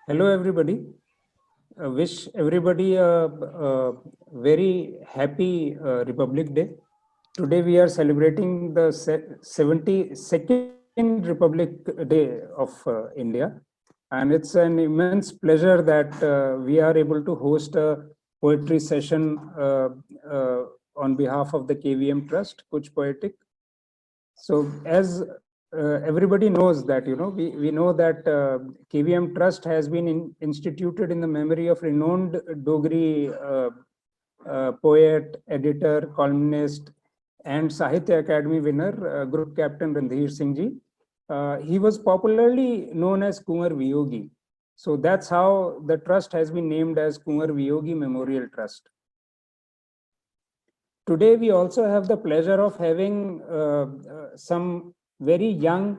Hello, everybody. Wish everybody a very happy Republic Day. Today we are celebrating the 72nd Republic Day of India. And it's an immense pleasure that we are able to host a poetry session on behalf of the KVM Trust, Kuch Poetic. So as everybody knows that, we know that KVM Trust has been instituted in the memory of renowned Dogri poet, editor, columnist, and Sahitya Academy winner, Group Captain Randhir Singh Ji. He was popularly known as Kunwar Viyogi. So that's how the trust has been named as Kunwar Viyogi Memorial Trust. Today, we also have the pleasure of having some very young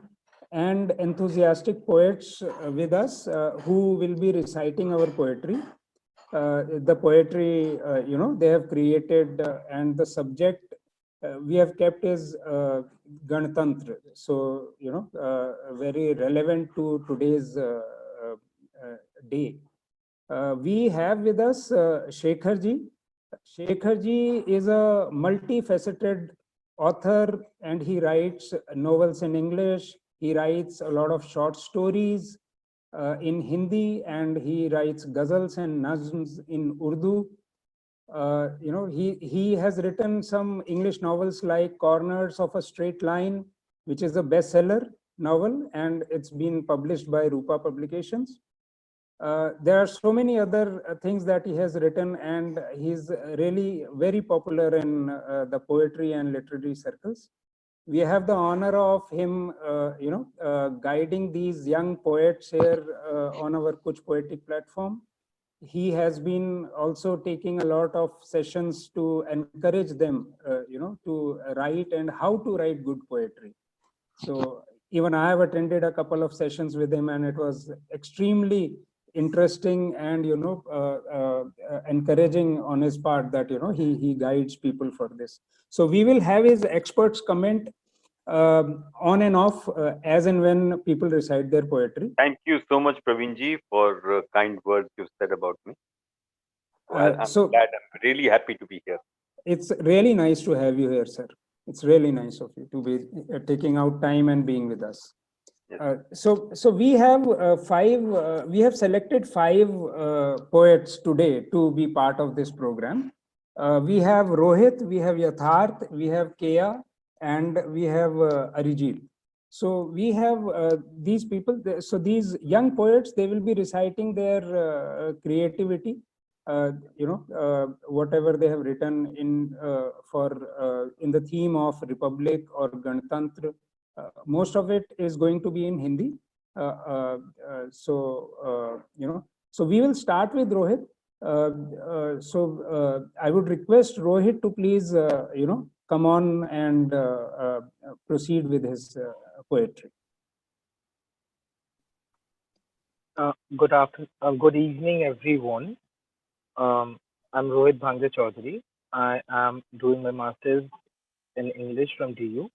and enthusiastic poets with us who will be reciting our poetry. The poetry, they have created and the subject we have kept is Ganatantra. So, very relevant to today's day. We have with us Shekhar Ji. Shekhar Ji is a multifaceted author and he writes novels in English. He writes a lot of short stories in Hindi and he writes ghazals and nazms in Urdu. He has written some English novels like Corners of a Straight Line, which is a bestseller novel and it's been published by Rupa Publications. There are so many other things that he has written, and he's really very popular in the poetry and literary circles. We have the honor of him, guiding these young poets here on our Kuch Poetic platform. He has been also taking a lot of sessions to encourage them, to write and how to write good poetry. So even I have attended a couple of sessions with him, and it was extremely interesting and encouraging on his part that he guides people for this. So we will have his experts comment on and off as and when people recite their poetry. Thank you so much, Praveenji, for kind words you've said about me. I'm So glad. I'm really happy to be here. it's really nice to have you here, sir. It's really nice of you to be taking out time and being with us. Yes. So we have we have selected five poets today to be part of this program. We have Rohit, we have Yatharth, we have Kea, and we have Arijit. So we have these people. So these young poets, they will be reciting their creativity. Whatever they have written in in the theme of Republic or Ganatantra. Most of it is going to be in Hindi. So we will start with Rohit. I would request Rohit to please, come on and proceed with his poetry. Good evening, everyone. I'm Rohit Bhangre Chaudhary. I am doing my master's in English from DU.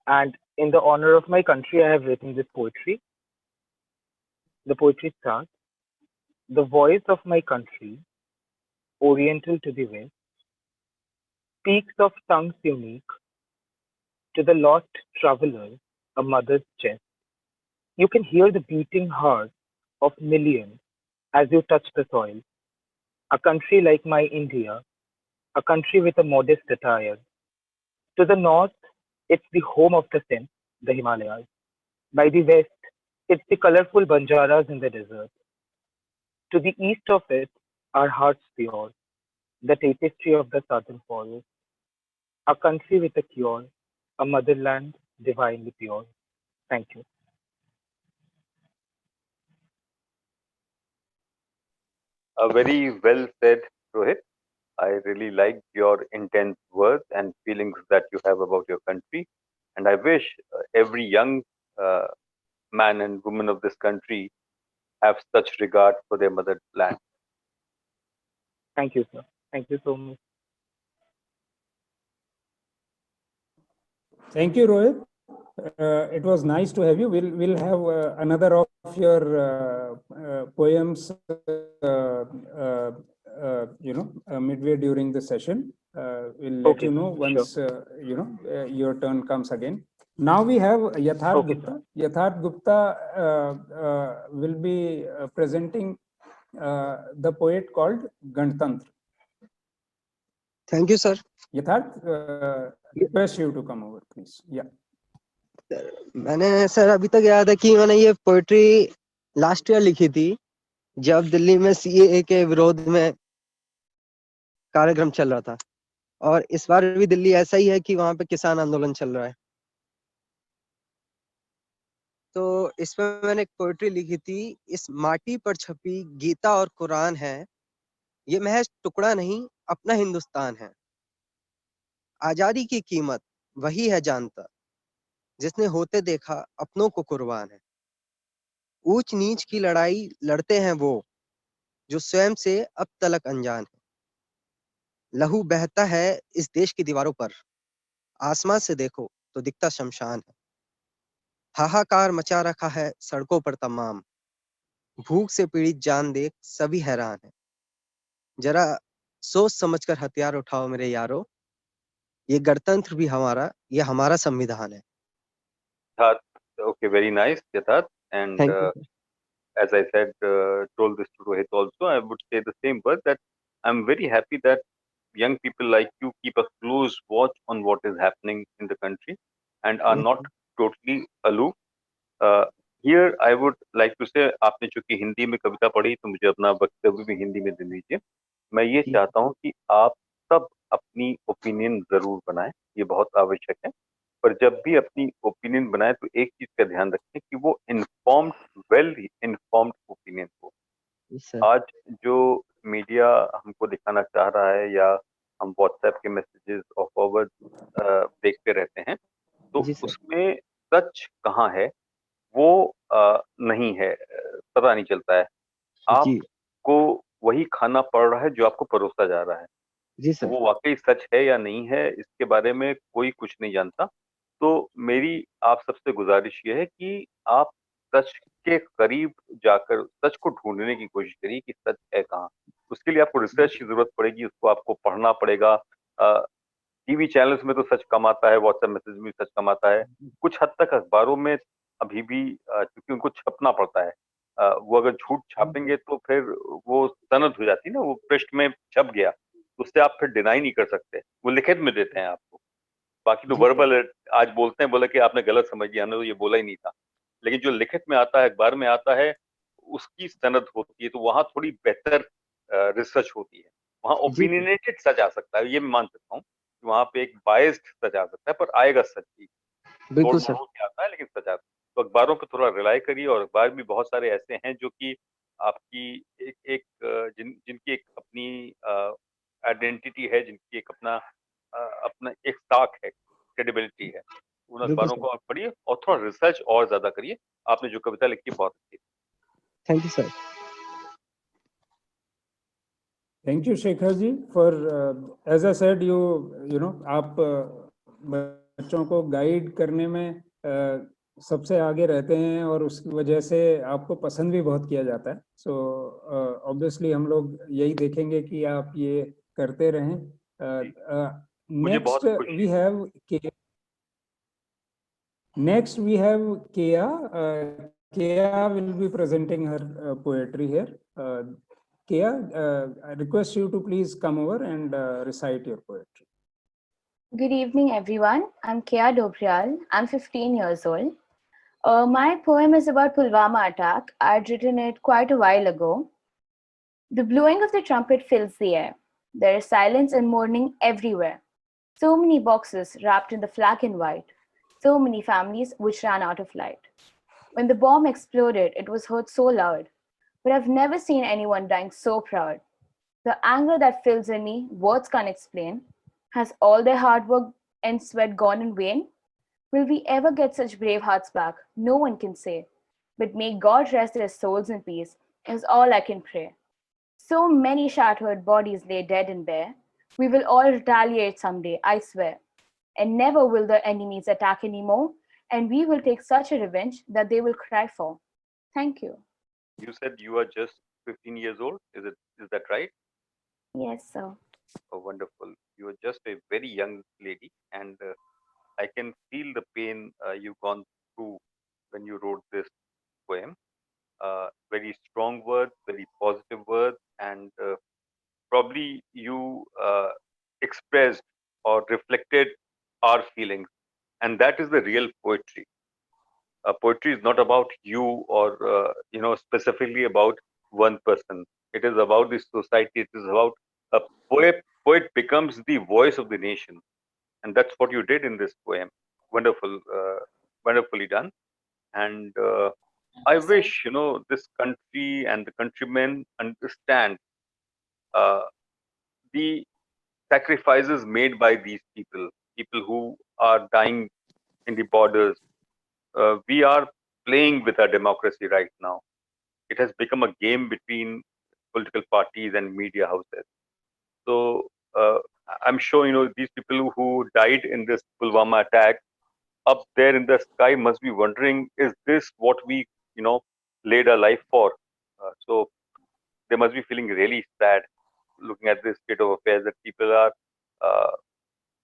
And in the honor of my country, I have written this poetry. The poetry starts: The voice of my country, oriental to the west, speaks of tongues unique to the lost traveler, a mother's chest. You can hear the beating heart of millions as you touch the soil. A country like my India, a country with a modest attire. To the north, it's the home of the Sindh, the Himalayas. By the west, it's the colorful Banjaras in the desert. To the east of it, our hearts pure, the tapestry of the southern forest. A country with a cure, a motherland divinely pure. Thank you. Very well said, Rohit. I really liked your intense words and feelings that you have about your country. And I wish every young uh, man and woman of this country have such regard for their motherland. Thank you, sir. Thank you so much. Thank you, Rohit. It was nice to have you. We'll have another of your poems, midway during the session. We'll let Okay, you know sure. once your turn comes again. Now we have Yatharth Okay, Gupta. Yatharth Gupta will be presenting the poet called Ganatantra. Thank you, sir. Yatharth, request you to come over, please. Yeah. मैंने sir अभी तक याद है कि मैंने ये poetry last year लिखी थी जब दिल्ली में सीएए के विरोध में कार्यक्रम चल रहा था, और इस बार भी दिल्ली ऐसा ही है कि वहां पे किसान आंदोलन चल रहा है। तो इसमें मैंने एक पोएट्री लिखी थी, इस माटी पर छपी गीता और कुरान है, ये महज टुकड़ा नहीं अपना हिंदुस्तान है। आजादी की कीमत वही है जानता जिसने होते देखा अपनों को कुर्बान है। ऊंच नीच की लड़ाई लड़ते हैं वो जो स्वयं से अब तलक अनजान है। लहू बहता है इस देश की दीवारों पर, आसमां से देखो तो दिखता शमशान है। हाहाकार मचा रखा है सड़कों पर तमाम, भूख से पीड़ित जान देख सभी हैरान है। जरा सोच समझकर हथियार उठाओ मेरे यारो, ये गणतंत्र भी हमारा, ये हमारा संविधान है। Okay, very nice, Yatharth. And thank you. as I said, told this to Rohit also, I would say the same word, that I'm very happy that young people like you keep a close watch on what is happening in the country and are not totally aloof. Here I would like to say, आपने चूंकि हिंदी में कविता पढ़ी तो मुझे अपना वक्तव्य भी हिंदी में दे दीजिए। मैं ये चाहता हूँ कि आप सब अपनी ओपिनियन जरूर बनाएं, ये बहुत आवश्यक है। पर जब भी अपनी ओपिनियन बनाए तो एक चीज का ध्यान रखें कि वो इन्फॉर्म्ड, वेल इन्फॉर्म्ड ओपिनियन हो। आज जो मीडिया हमको दिखाना चाह रहा है या हम व्हाट्सएप के मैसेजेस और फॉरवर्ड देखते रहते हैं, तो उसमें सच कहाँ है वो नहीं है, पता नहीं चलता है। आपको वही खाना पड़ रहा है जो आपको परोसा जा रहा है। जी सर। वो वाकई सच है या नहीं है इसके बारे में कोई कुछ नहीं जानता। तो मेरी आप सबसे गुजारिश ये है कि आप सच के करीब जाकर सच को ढूंढने की कोशिश करिए कि सच है कहाँ। उसके लिए आपको रिसर्च की जरूरत पड़ेगी, उसको आपको पढ़ना पड़ेगा। टीवी चैनल्स में तो सच कम आता है, व्हाट्सएप मैसेज में सच कम आता है, कुछ हद तक अखबारों में अभी भी क्योंकि उनको छपना पड़ता है, वो अगर झूठ छापेंगे तो फिर वो सनद हो जाती है ना, वो पृष्ठ में छप गया, उससे आप फिर डिनाई नहीं कर सकते, वो लिखित में देते हैं आपको। बाकी तो वर्बल आज बोलते हैं, बोला कि आपने गलत समझ लिया, हमने तो ये बोला ही नहीं था। लेकिन जो लिखित में आता है, अखबार में आता है, उसकी सनद होती है, तो वहां थोड़ी बेहतर रिसर्च होती है। वहां ओपिनियनेटेड सच आ सकता है, ये मैं मान सकता हूँ। वहां पे एक बायस्ड सच आ सकता है, पर आएगा सच ही। बिल्कुल सर। के आता है लेकिन सच आता है। तो अखबारों पे थोड़ा रिलाई करिए, और अखबार भी बहुत सारे ऐसे हैं जो कि आपकी जिनकी एक अपनी आइडेंटिटी है, जिनकी एक अपना एक साख है, क्रेडिबिलिटी है। उन अखबारों को आप पढ़िए और थोड़ा रिसर्च और ज्यादा करिए। आपने जो कविता लिखी बहुत अच्छी। Thank you sir. Thank you, Shekhar ji, for as I said, आप बच्चों को गाइड करने में सबसे आगे रहते हैं और उसकी वजह से आपको पसंद भी बहुत किया जाता है। सो ऑब्वियसली हम लोग यही देखेंगे कि आप ये करते रहें। Next we have Keya. Keya will be presenting her poetry here. Keya, I request you to please come over and recite your poetry. Good evening, everyone. I'm Keya Dobriyal. I'm 15 years old. My poem is about Pulwama attack. I'd written it quite a while ago. The blowing of the trumpet fills the air. There is silence and mourning everywhere. So many boxes wrapped in the flag and white. So many families which ran out of light. When the bomb exploded, it was heard so loud. But I've never seen anyone dying so proud. The anger that fills in me, words can't explain. Has all their hard work and sweat gone in vain? Will we ever get such brave hearts back? No one can say. But may God rest their souls in peace, is all I can pray. So many shattered bodies lay dead and bare. We will all retaliate someday, I swear. And never will the enemies attack anymore. and we will take such a revenge that they will cry for. Thank you. You said you are just 15 years old. Is that right? Yes, sir. Oh, wonderful. You are just a very young lady, and I can feel the pain you've gone through when you wrote this poem. Very strong words, very positive words, and probably you expressed or reflected our feelings, and that is the real poetry. Poetry is not about you or specifically about one person. It is about the society. It is about a poet becomes the voice of the nation, and that's what you did in this poem. Wonderful, wonderfully done. And Thank I you, sir. wish this country and the countrymen understand uh, the sacrifices made by these people who are dying in the borders. We are playing with our democracy right now. It has become a game between political parties and media houses. So I'm sure these people who died in this Pulwama attack up there in the sky must be wondering, is this what we laid our life for? So they must be feeling really sad looking at this state of affairs, that people are uh,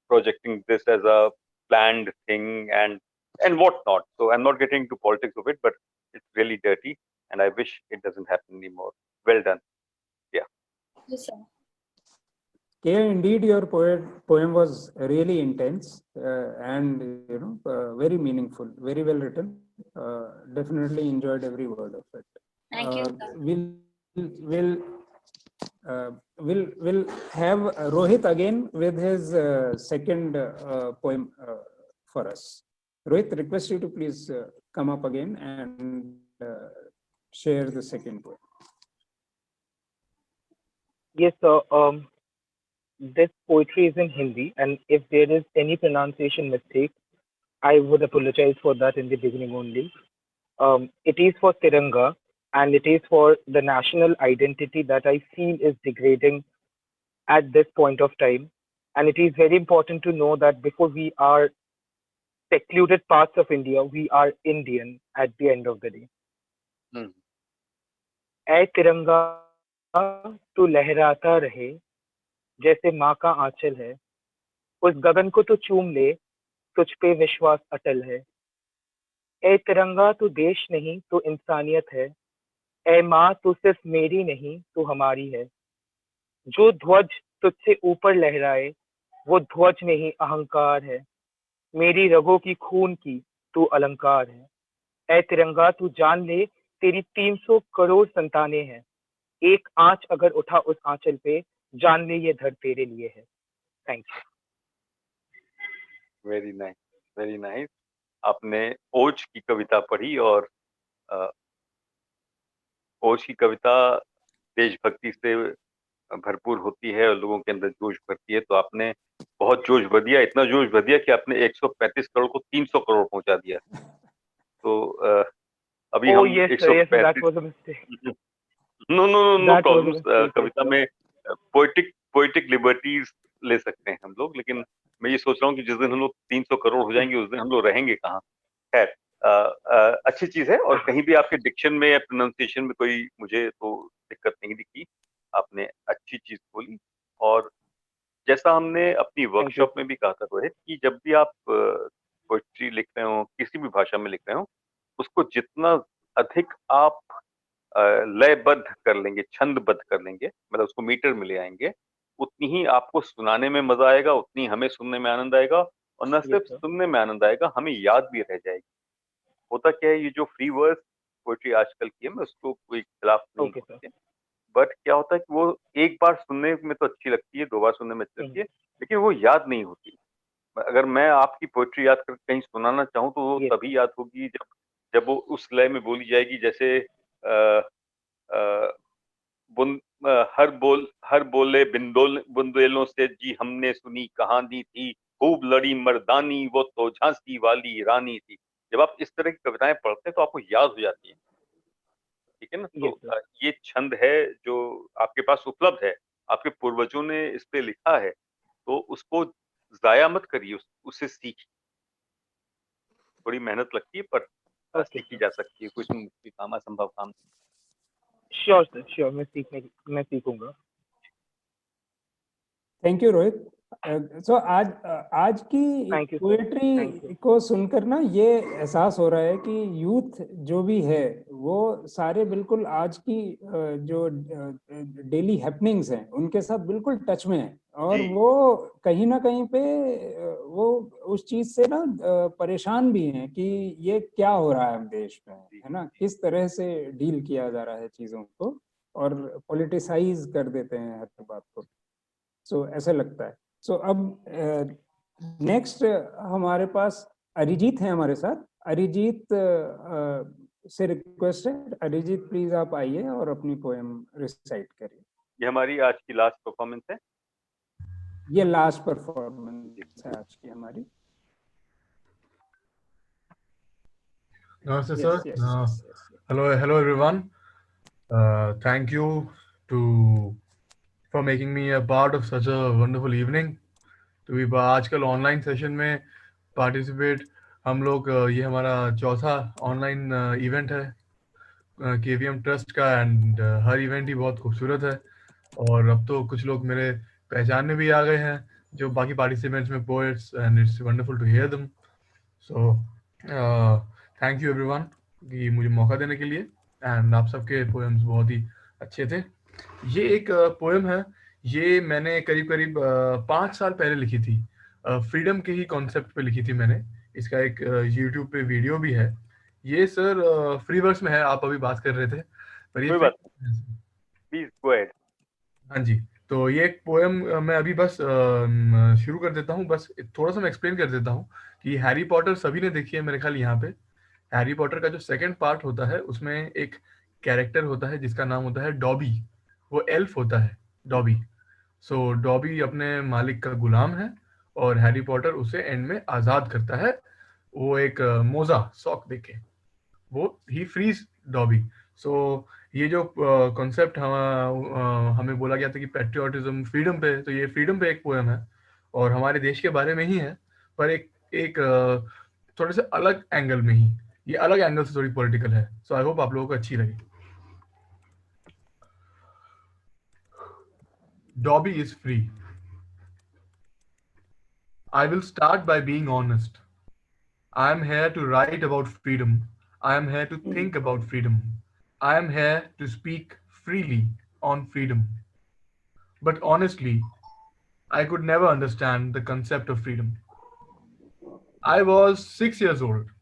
projecting this as a planned thing and whatnot. So I'm not getting into politics of it, but it's really dirty, and I wish it doesn't happen anymore. Well done. Yeah. Yes, sir. Yeah, indeed, your poem was really intense and very meaningful, very well written. Definitely enjoyed every word of it. Thank you, sir. We'll have Rohit again with his second poem for us. Rohit, request you to please come up again and share the second poem. Yes, sir. This poetry is in Hindi, and if there is any pronunciation mistake, I would apologize for that in the beginning only. It is for Tiranga, and it is for the national identity that I feel is degrading at this point of time. And it is very important to know that before we are secluded parts of India, we are Indian at the end of the day. Hmm. ऐ तिरंगा तू लहराता रहे जैसे माँ का आंचल है उस गगन को तो चूम ले तुझ पे विश्वास अटल है ऐ तिरंगा तू देश नहीं तू इंसानियत है ऐ माँ तू सिर्फ मेरी नहीं तू हमारी है जो ध्वज तुझसे ऊपर लहराए वो ध्वज नहीं अहंकार है मेरी रगों की खून की तू अलंकार है ऐ तिरंगा तू जान ले तेरी 300 करोड़ संतानें हैं एक आंच अगर उठा उस आंचल पे जान ले ये धड़ तेरे लिए है thank you very nice, very nice. आपने ओज की कविता पढ़ी, और अ, ओज की कविता देशभक्ति से भरपूर होती है और लोगों के अंदर जोश भरती है। तो आपने बहुत जोश भर दिया, इतना जोश भर दिया कि आपने 135 करोड़ को 300 करोड़ पहुंचा दिया। तो अभी Oh हम yes, sir. Yes, that 135 was a mistake. No no no no That was a problems. mistake. कविता में पोएटिक लिबर्टीज ले सकते हैं हम लोग, लेकिन मैं ये सोच रहा हूँ कि जिस दिन हम लोग 300 करोड़ हो जाएंगे उस दिन हम लोग रहेंगे कहाँ। खैर, अच्छी चीज है, और कहीं भी आपके डिक्शन में या प्रोनाउंसिएशन में कोई मुझे तो दिक्कत नहीं दिखी। आपने अच्छी चीज बोली, और जैसा हमने अपनी वर्कशॉप में भी कहा था रोहित, कि जब भी आप पोएट्री लिख रहे हो, किसी भी भाषा में लिख रहे हो, उसको जितना अधिक आप लयबद्ध कर लेंगे, छंदबद्ध कर लेंगे, मतलब उसको मीटर में ले आएंगे, उतनी ही आपको सुनाने में मजा आएगा, उतनी हमें सुनने में आनंद आएगा, और न सिर्फ sir. सुनने में आनंद आएगा, हमें याद भी रह जाएगी। होता क्या है, ये जो फ्री वर्स पोएट्री आजकल की है, मैं उसको कोई खिलाफ नहीं Okay, हूँ, sir. बट क्या होता है कि वो एक बार सुनने में तो अच्छी लगती है, 2 बार सुनने में अच्छी लगती है, लेकिन वो याद नहीं होती। अगर मैं आपकी पोएट्री याद कर कहीं सुनाना चाहूँ तो वो Yes, तभी याद होगी जब वो उस लय में बोली जाएगी, जैसे अ, हर बोले बुंदेलों से जी हमने सुनी कहानी थी, खूब लड़ी मर्दानी वो तो झांसी वाली रानी थी। जब आप इस तरह की कविताएं पढ़ते हैं तो आपको याद हो जाती है, ठीक है ना। तो yes, sir. ये छंद है जो आपके पास उपलब्ध है, आपके पूर्वजों ने इस पे लिखा है, तो उसको जाया मत करिए, उससे सीखिए। थोड़ी मेहनत लगती है पर Okay, सीखी जा सकती है, कुछ मुश्किल काम असंभव काम नहीं। श्योर सर, श्योर, मैं सीखूंगा। Thank you Rohit. सो आज की Thank you, sir. Thank poetry you. को सुनकर ना ये एहसास हो रहा है कि यूथ जो भी है वो सारे बिल्कुल आज की जो डेली हैपनिंग्स हैं उनके साथ बिल्कुल टच में है, और जी। वो कहीं ना कहीं पे वो उस चीज से ना परेशान भी हैं कि ये क्या हो रहा है हम देश में, है ना, किस तरह से डील किया जा रहा है चीजों को, और पॉलिटिसाइज कर देते हैं हर बात को। सो ऐसा लगता है। सो अब नेक्स्ट हमारे पास अरिजीत है हमारे साथ। अरिजीत से रिक्वेस्ट है, अरिजीत प्लीज आप आइए और अपनी पोएम रिसाइट करिए। ये हमारी आज की लास्ट परफॉर्मेंस है। ये लास्ट परफॉर्मेंस है आज की हमारी। Namaste, Yes, sir. yes, yes, yes. Hello, everyone. Thank you for making me a part of such a wonderful evening. To be आजकल ऑनलाइन सेशन में पार्टिसिपेट हम लोग ये हमारा चौथा ऑनलाइन इवेंट है KVM ट्रस्ट का, एंड हर इवेंट ही बहुत खूबसूरत है, और अब तो कुछ लोग मेरे पहचान में भी आ गए हैं जो बाकी पार्टिसिपेंट्स में poets, and it's wonderful to hear them. So thank you everyone कि मुझे मौका देने के लिए, एंड आप सबके पोएम्स बहुत ही अच्छे थे। ये एक पोएम है, ये मैंने करीब करीब 5 साल पहले लिखी थी, फ्रीडम के ही कॉन्सेप्ट पे लिखी थी मैंने। इसका एक यूट्यूब पे वीडियो भी है। ये सर फ्री वर्स में है, आप अभी बात कर रहे थे, पर ये कोई बात प्लीज गो अहेड। हाँ जी, तो ये एक पोएम मैं अभी बस शुरू कर देता हूँ, बस थोड़ा सा मैं एक्सप्लेन कर देता हूँ कि हैरी पॉटर सभी ने देखी है मेरे ख्याल। यहाँ पे हैरी पॉटर का जो सेकंड पार्ट होता है उसमें एक कैरेक्टर होता है जिसका नाम होता है डॉबी। वो एल्फ होता है डॉबी। सो डॉबी अपने मालिक का गुलाम है, और हैरी पॉटर उसे एंड में आजाद करता है, वो एक मोजा सॉक देके वो ही फ्रीज डॉबी। सो ये जो कॉन्सेप्ट हमें बोला गया था कि पैट्रियोटिज्म फ्रीडम पे, तो ये फ्रीडम पे एक पोएम है और हमारे देश के बारे में ही है, पर एक थोड़े से अलग एंगल में ही, ये अलग एंगल से थोड़ी पॉलिटिकल है। सो आई होप आप लोगों को अच्छी लगे। Dobby is free. I will start by being honest. I am here to write about freedom. I am here to think about freedom. I am here to speak freely on freedom. But honestly, I could never understand the concept of freedom. I was 6 years old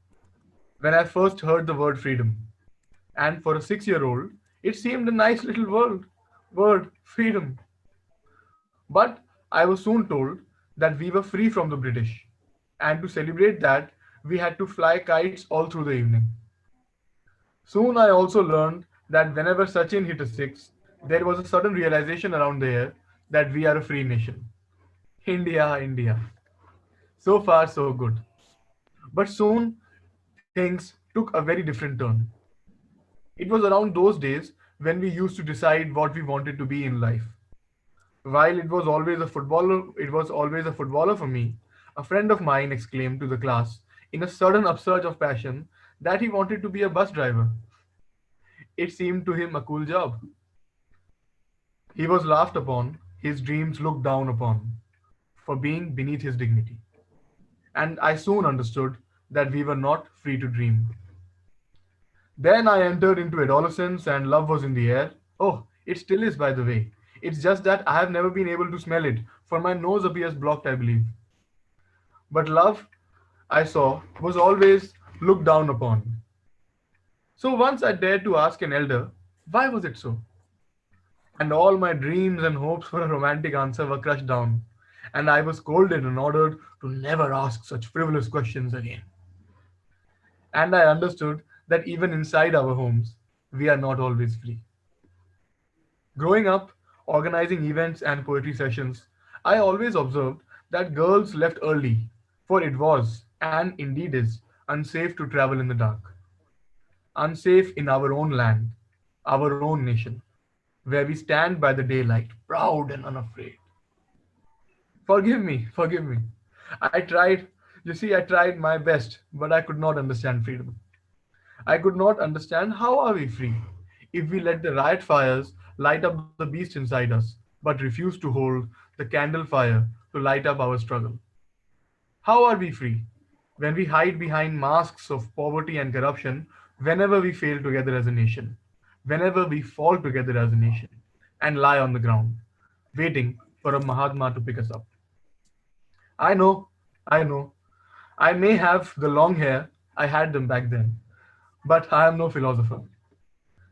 when I first heard the word freedom. And for a 6-year-old, it seemed a nice little word, freedom. But I was soon told that we were free from the British, and to celebrate that, we had to fly kites all through the evening. Soon I also learned that whenever Sachin hit a six, there was a sudden realization around the air that we are a free nation. India, India. So far, so good. But soon, things took a very different turn. It was around those days when we used to decide what we wanted to be in life. While it was always a footballer for me, a friend of mine exclaimed to the class in a sudden upsurge of passion that he wanted to be a bus driver. It seemed to him a cool job. He was laughed upon, his dreams looked down upon, for being beneath his dignity. And I soon understood that we were not free to dream. Then I entered into adolescence and love was in the air. Oh, it still is, by the way. It's just that I have never been able to smell it, for my nose appears blocked, I believe. But love, I saw, was always looked down upon. So once I dared to ask an elder, why was it so? And all my dreams and hopes for a romantic answer were crushed down, and I was scolded and ordered to never ask such frivolous questions again. And I understood that even inside our homes, we are not always free. Growing up, organizing events and poetry sessions, I always observed that girls left early, for it was, and indeed is, unsafe to travel in the dark. Unsafe in our own land, our own nation, where we stand by the daylight, proud and unafraid. Forgive me. I tried You see, I tried my best, but I could not understand freedom. I could not understand how are we free if we let the riot fires light up the beast inside us, but refuse to hold the candle fire to light up our struggle. How are we free when we hide behind masks of poverty and corruption whenever we fail together as a nation, whenever we fall together as a nation, and lie on the ground, waiting for a Mahatma to pick us up? I know, I know, I may have the long hair, I had them back then, but I am no philosopher.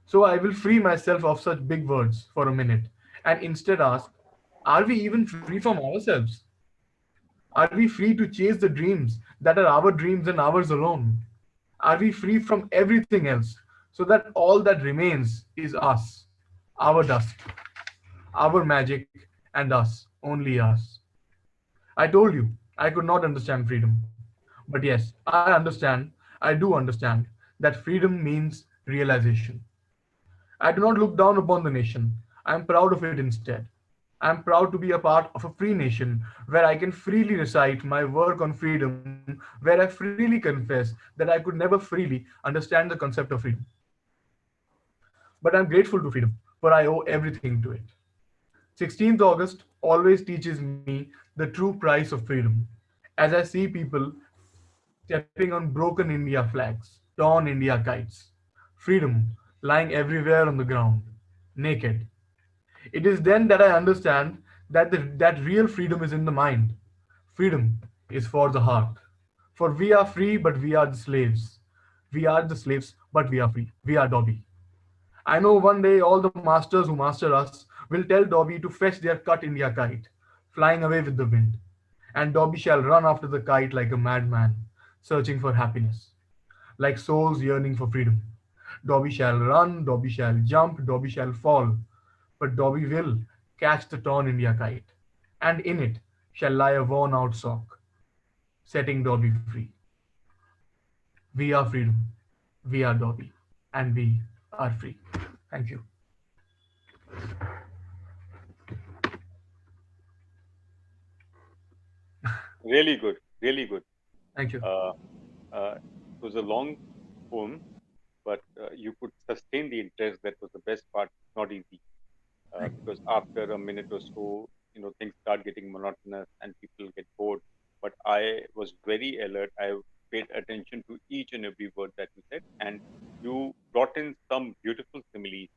So I will free myself of such big words for a minute and instead ask, are we even free from ourselves? Are we free to chase the dreams that are our dreams and ours alone? Are we free from everything else so that all that remains is us, our dust, our magic, and us, only us? I told you I could not understand freedom. But yes, I do understand that freedom means realization. I do not look down upon the nation. I am proud of it instead. I am proud to be a part of a free nation where I can freely recite my work on freedom, where I freely confess that I could never freely understand the concept of freedom. But I'm grateful to freedom, for I owe everything to it. 16th August always teaches me the true price of freedom. As I see people stepping on broken India flags, torn India kites, freedom lying everywhere on the ground, naked. It is then that I understand that real freedom is in the mind. Freedom is for the heart. For we are free, but we are the slaves. We are the slaves, but we are free. We are Dobby. I know one day all the masters who master us will tell Dobby to fetch their cut India kite, flying away with the wind. And Dobby shall run after the kite like a madman, searching for happiness, like souls yearning for freedom. Dobby shall run, Dobby shall jump, Dobby shall fall, but Dobby will catch the torn India kite, and in it shall lie a worn out sock, setting Dobby free. We are freedom, we are Dobby, and we are free. Thank you. Really good, really good. Thank you. It was a long poem, but you could sustain the interest. That was the best part. Not easy because after a minute or so, things start getting monotonous and people get bored. But I was very alert. I paid attention to each and every word that you said, and you brought in some beautiful similes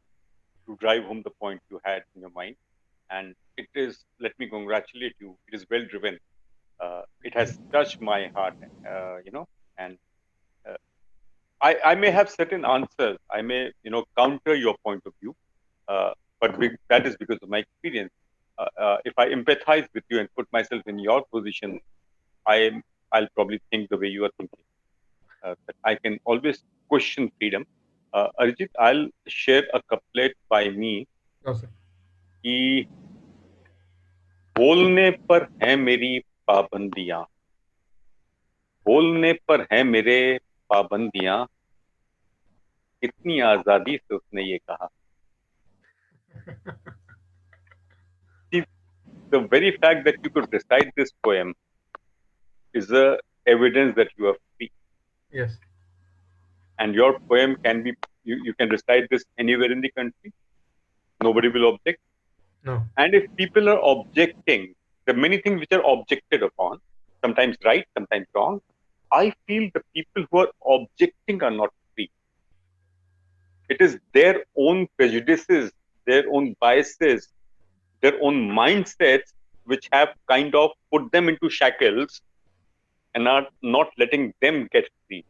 to drive home the point you had in your mind. And it is, let me congratulate you. It is well driven. It has touched my heart, and uh, I may have certain answers. I may, counter your point of view, but that is because of my experience. If I empathize with you and put myself in your position, I'll probably think the way you are thinking. But I can always question freedom. Arijit, I'll share a couplet by me. No, sir. कि बोलने पर है मेरी पाबंदियां, बोलने पर है मेरे पाबंदियां, कितनी आजादी से उसने ये कहा. See, the very fact that you could recite this poem is a evidence that you are free. Yes. And your poem can be, you can recite this anywhere in the country. Nobody will object. No. And if people are objecting, there are many things which are objected upon, sometimes right, sometimes wrong. I feel the people who are objecting are not free. It is their own prejudices, their own biases, their own mindsets which have kind of put them into shackles and are not letting them get free.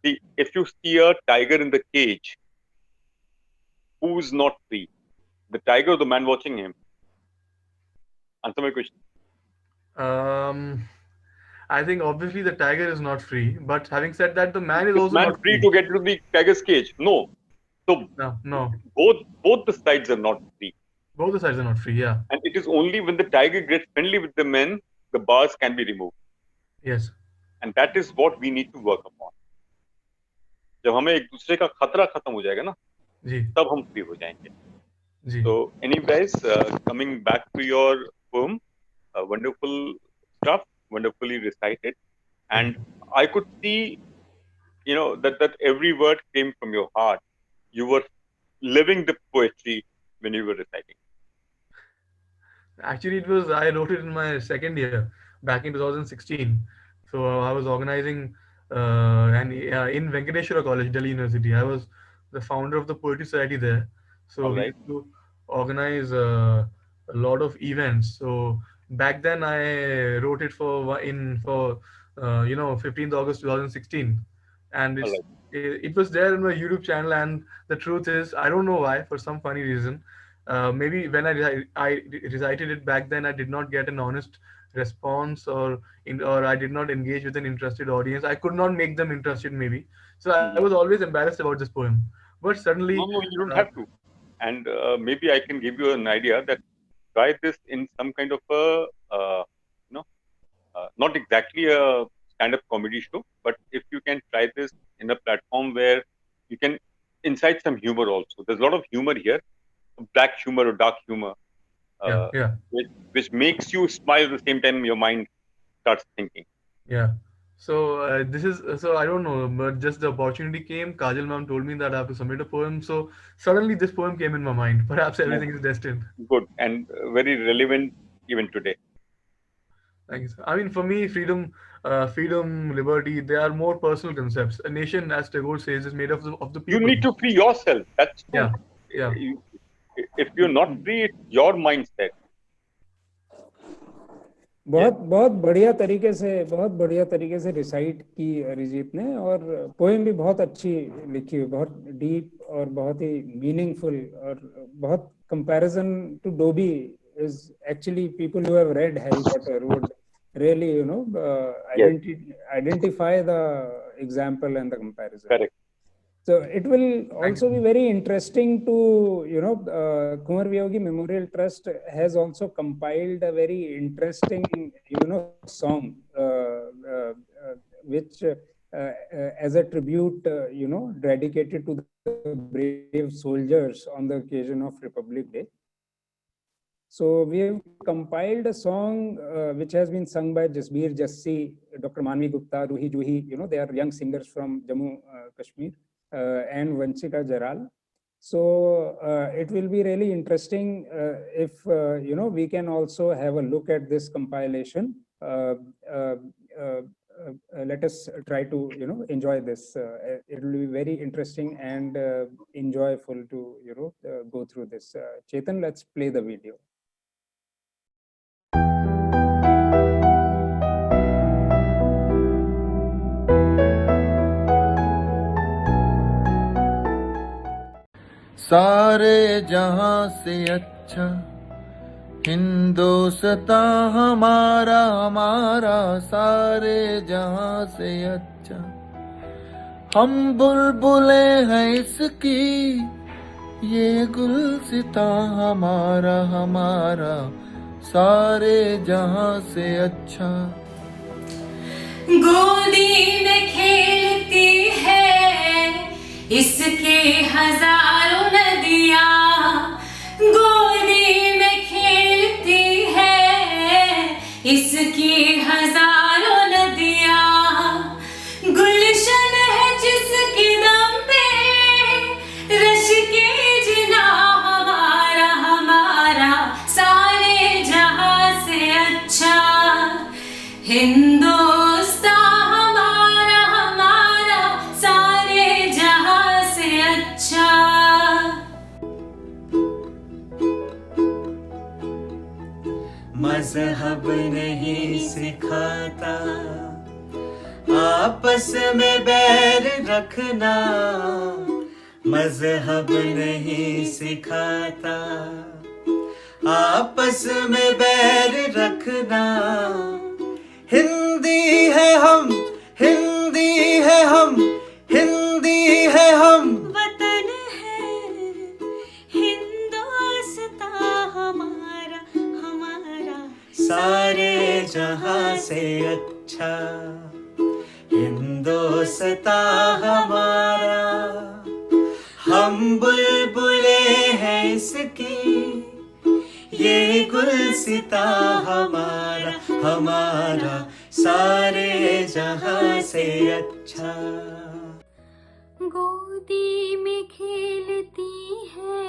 See, if you see a tiger in the cage, who is not free? The tiger or the man watching him? Answer my question. I think obviously the tiger is not free, but having said that, the man is also Man not free to get into the tiger's cage? No. So No. both the sides are not free. Both the sides are not free. Yeah. And it is only when the tiger gets friendly with the men, the bars can be removed. Yes. And that is what we need to work upon. जब हमें एक दूसरे का खतरा खत्म हो जाएगा ना, जी. तब हम फ्री हो जाएंगे. जी. So anyways, coming back to your poem, wonderful stuff. wonderfully recited, and I could see, that every word came from your heart. You were living the poetry when you were reciting. Actually, I wrote it in my second year back in 2016. So I was organizing in Venkateshwara College, Delhi University. I was the founder of the Poetry Society there. So All we right. used to organize a lot of events. So back then I wrote it for 15th August 2016, and All right. it was there in my YouTube channel. And the truth is, I don't know why, for some funny reason, maybe when I recited it back then, I did not get an honest response, or I did not engage with an interested audience. I could not make them interested, maybe. So I was always embarrassed about this poem. But suddenly, No, you don't uh, have to. And maybe I can give you an idea that try this in some kind of a, not exactly a stand-up comedy show, but if you can try this in a platform where you can incite some humor also. There's a lot of humor here, black humor or dark humor, yeah, uh, yeah, which makes you smile at the same time your mind starts thinking. yeah. So so I don't know, but just the opportunity came. Kajal ma'am told me that I have to submit a poem. So suddenly this poem came in my mind. Perhaps Yes, everything is destined. good and very relevant even today. Thank you, sir. I mean, for me, freedom, liberty, they are more personal concepts. A nation, as Tagore says, is made of the You people. need to free yourself. That's true. Yeah, yeah, You, if you're not free, it's your mindset. बहुत बहुत बढ़िया तरीके से recite की अरिजीत ने, और poem भी बहुत अच्छी लिखी हुई, बहुत डीप और बहुत ही मीनिंगफुल, और बहुत comparison to Dobby is actually, people who have read Harry Potter would really identify the example and the comparison. Correct. So it will also be very interesting to, Kumar Viyogi Memorial Trust has also compiled a very interesting, song, which as a tribute, dedicated to the brave soldiers on the occasion of Republic Day. So we have compiled a song which has been sung by Jasbir Jassi, Dr. Manvi Gupta, Ruhi Juhi, they are young singers from Jammu, Kashmir, and Vanchika Jaral. So it will be really interesting if, we can also have a look at this compilation. Let us try to, enjoy this. It will be very interesting and enjoyable to, go through this. Chetan, let's play the video. सारे जहां से अच्छा हिंदुस्तान हमारा हमारा, सारे जहां से अच्छा हम बुलबुले हैं इसकी, ये गुलसितां हमारा हमारा, सारे जहां से अच्छा। गोदी में खेलती है इसके हजारों नदियाँ, गोदी में खेलती है इसकी हजारों नदियाँ, गुलशन है जिसके दम पे रश के जिना हमारा हमारा, सारे जहां से अच्छा हिंदुस्तान हमारा हमारा, सारे जहां से अच्छा। मजहब नहीं सिखाता आपस में बैर रखना, मजहब नहीं सिखाता आपस में बैर रखना। हिंदी है हम, हिंदी है हम, हिंदी है हम, वतन है हिंदुस्तान हमारा हमारा, सारे जहां से अच्छा हिंदुस्तान हमारा। हम बुलबुले हैं इसकी, ये गुलसिता हमारा हमारा सारे जहां से अच्छा। गोदी में खेलती है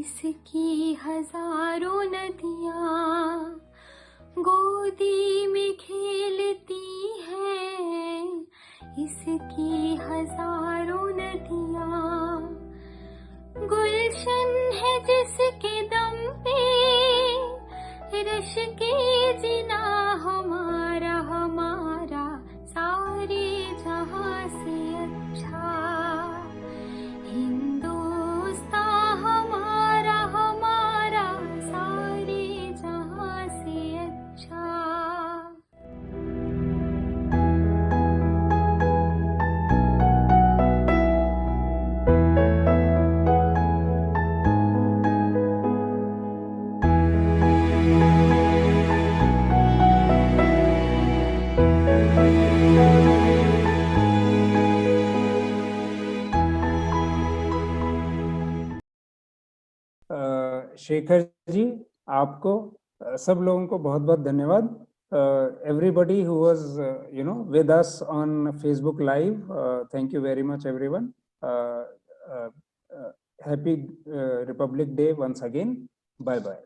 इसकी हजारों नदियाँ, गोदी में खेलती है इसकी हजारों नदियाँ। गुलशन है जिसके दम पे रश के जिना हमारा हमारा सारे जहां से अच्छा। हिंदुस्तान हमारा हमारा सारे जहां से अच्छा। शेखर जी, आपको सब लोगों को बहुत बहुत धन्यवाद। Everybody who was with us on Facebook Live, thank you very much everyone. Happy Republic Day once again. Bye bye.